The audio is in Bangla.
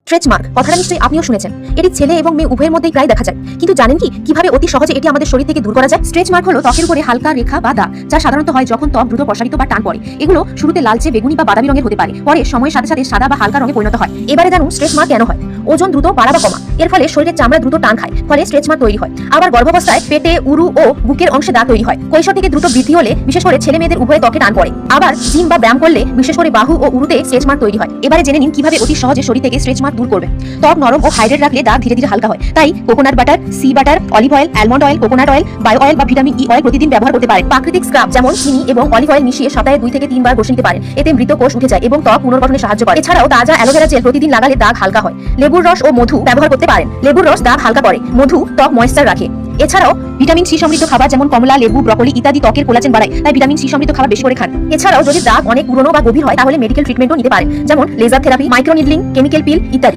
স্ট্রেচ মার্ক কথাটা নিশ্চয়ই আপনিও শুনেছেন। এটি ছেলে এবং মেয়ে উভয়ের মধ্যেই প্রায় দেখা যায়। কিন্তু জানেন কি কিভাবে অতি সহজে এটি আমাদের শরীর থেকে দূর করা যায়? স্ট্রেচ মার্ক হলো ত্বকের উপরে হালকা রেখা বা দাগ, যা সাধারণত হয় যখন ত্বক দ্রুত প্রসারিত বা টান পড়ে। এগুলো শুরুতে লালচে, বেগুনি বা বাদামি রঙের হতে পারে, পরে সময়ের সাথে সাথে সাদা বা হালকা রঙে পরিণত হয়। এবারে জানুন স্ট্রেচ মার্ক কেন হয়। ওজন দ্রুত বাড়া বা কমা, এর ফলে শরীরের চামড়া দ্রুত টান খায়, ফলে স্ট্রেচ মার্ক তৈরি হয়। আবার গর্ভাবস্থায় পেটে, উরু ও বুকের অংশে দাগ তৈরি হয়। কৈশোর থেকে দ্রুত বৃদ্ধি হলে বিশেষ করে ছেলে মেয়েদের উভয়ে ত্বকে টান পড়ে। আবার জিম বা ব্যায়াম করলে বিশেষ করে বাহু ও উরুতে স্ট্রেচ মার্ক তৈরি হয়। এবারে জেনে নিন কিভাবে অতি সহজে শরীর থেকে স্ট্রেচ মার্ক দূর করবে। ত্বক নরম ও হাইড্রেট রাখলে দাগ ধীরে ধীরে হালকা হয়। তাই coconut butter, shea butter, olive oil, almond oil, coconut oil, bio oil বা ভিটামিন ই অয়েল প্রতিদিন ব্যবহার করতে পারেন। প্রাকৃতিক স্ক্রাব যেমন চিনি এবং অলিভ অয়েল মিশিয়ে সপ্তাহে 2 থেকে 3 বার ঘষে নিতে পারেন। এতে মৃত কোষ উঠে যায় এবং ত্বক পুনর্গঠনে সাহায্য করে। এছাড়াও তাজা অ্যালোভেরা জেল প্রতিদিন লাগালে দাগ হালকা হয়। লেবুর রস ও মধু ব্যবহার করতে পারেন। লেবুর রস দাগ হালকা করে, মধু ত্বক ময়েশ্চার রাখে। এছাড়াও ভিটামিন সি সমৃদ্ধ খাবার যেমন কমলা, লেবু, ব্রকলি ইত্যাদি ত্বকের কোলাজেন বাড়ায়, তাই ভিটামিন সি সমৃদ্ধ খাবার বেশি করে খান। এছাড়াও যদি দাগ অনেক পুরনো বা গভীর হয় তাহলে মেডিকেল ট্রিটমেন্টও নিতে পারেন, যেমন laser therapy, microneedling, chemical peel ইত্যাদি।